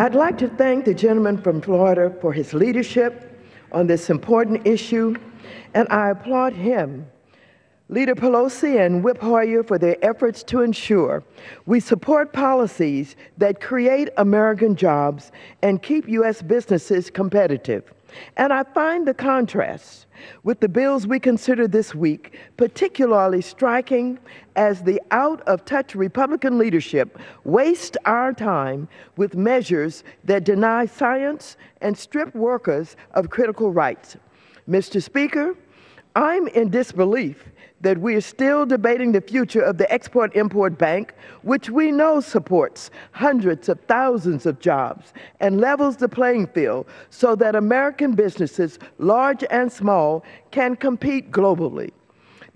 I'd like to thank the gentleman from Florida for his leadership on this important issue, and I applaud him, Leader Pelosi and Whip Hoyer, for their efforts to ensure we support policies that create American jobs and keep U.S. businesses competitive. And I find the contrast with the bills we consider this week particularly striking, as the out-of-touch Republican leadership wastes our time with measures that deny science and strip workers of critical rights. Mr. Speaker, I'm in disbelief that we are still debating the future of the Export-Import Bank, which we know supports hundreds of thousands of jobs and levels the playing field so that American businesses, large and small, can compete globally.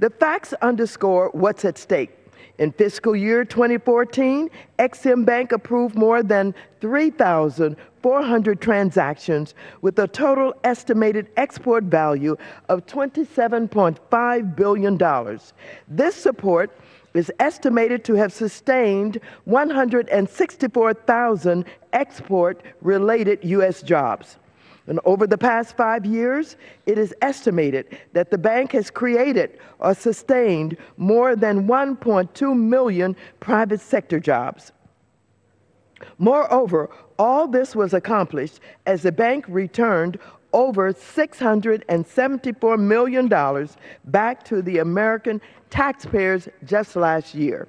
The facts underscore what's at stake. In fiscal year 2014, Ex-Im Bank approved more than 3,400 transactions with a total estimated export value of $27.5 billion. This support is estimated to have sustained 164,000 export-related U.S. jobs. And over the past 5 years, it is estimated that the bank has created or sustained more than 1.2 million private sector jobs. Moreover, all this was accomplished as the bank returned over $674 million back to the American taxpayers just last year.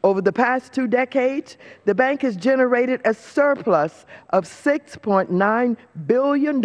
Over the past 2 decades, the bank has generated a surplus of $6.9 billion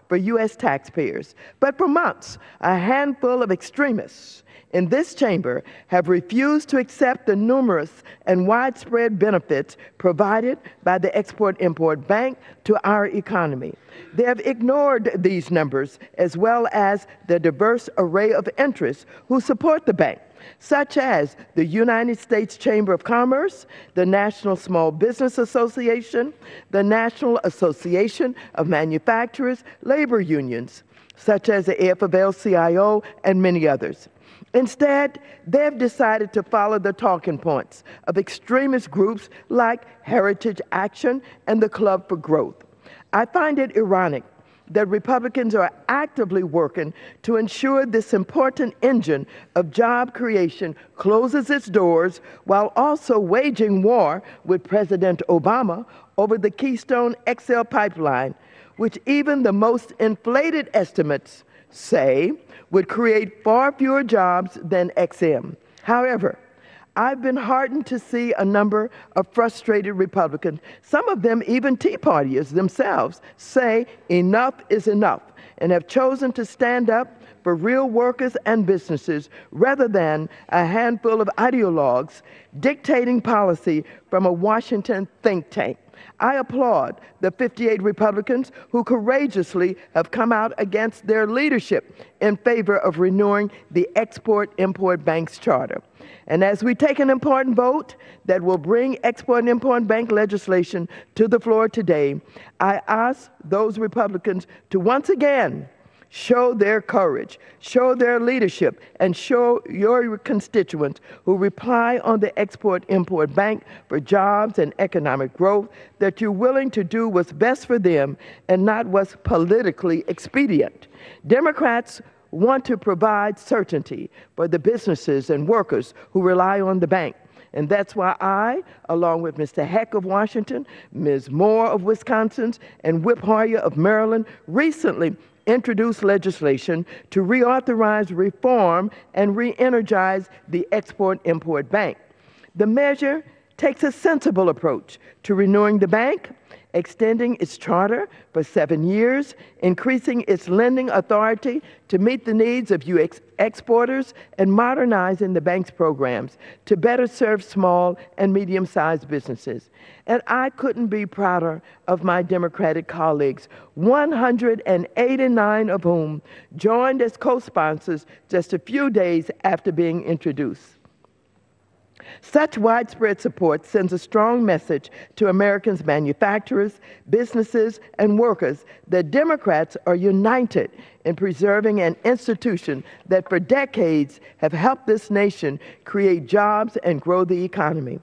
for U.S. taxpayers. But for months, a handful of extremists in this chamber have refused to accept the numerous and widespread benefits provided by the Export-Import Bank to our economy. They have ignored these numbers, as well as the diverse array of interests who support the bank, such as the United States Chamber of Commerce, the National Small Business Association, the National Association of Manufacturers, labor unions, such as the AFL-CIO, and many others. Instead, they have decided to follow the talking points of extremist groups like Heritage Action and the Club for Growth. I find it ironic that Republicans are actively working to ensure this important engine of job creation closes its doors, while also waging war with President Obama over the Keystone XL pipeline, which even the most inflated estimates say would create far fewer jobs than Ex-Im. However, I've been heartened to see a number of frustrated Republicans, some of them even Tea Partiers themselves, say enough is enough, and have chosen to stand up for real workers and businesses rather than a handful of ideologues dictating policy from a Washington think tank. I applaud the 58 Republicans who courageously have come out against their leadership in favor of renewing the Export-Import Bank's charter. And as we take an important vote that will bring Export-Import Bank legislation to the floor today, I ask those Republicans to once again show their courage, show their leadership, and show your constituents who rely on the Export-Import Bank for jobs and economic growth that you're willing to do what's best for them and not what's politically expedient. Democrats want to provide certainty for the businesses and workers who rely on the bank. And that's why I, along with Mr. Heck of Washington, Ms. Moore of Wisconsin, and Whip Hoyer of Maryland, recently introduced legislation to reauthorize, reform, and re-energize the Export-Import Bank. The measure takes a sensible approach to renewing the bank, extending its charter for 7 years, increasing its lending authority to meet the needs of U.S. exporters, and modernizing the bank's programs to better serve small and medium-sized businesses. And I couldn't be prouder of my Democratic colleagues, 189 of whom joined as co-sponsors just a few days after being introduced. Such widespread support sends a strong message to Americans' manufacturers, businesses, and workers that Democrats are united in preserving an institution that for decades have helped this nation create jobs and grow the economy.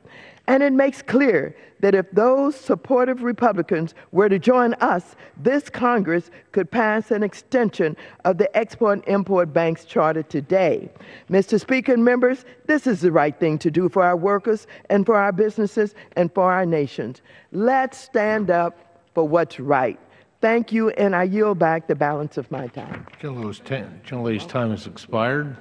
And it makes clear that if those supportive Republicans were to join us, this Congress could pass an extension of the Export-Import Bank's charter today. Mr. Speaker and members, this is the right thing to do for our workers and for our businesses and for our nations. Let's stand up for what's right. Thank you, and I yield back the balance of my time. Gentlelady's time has expired.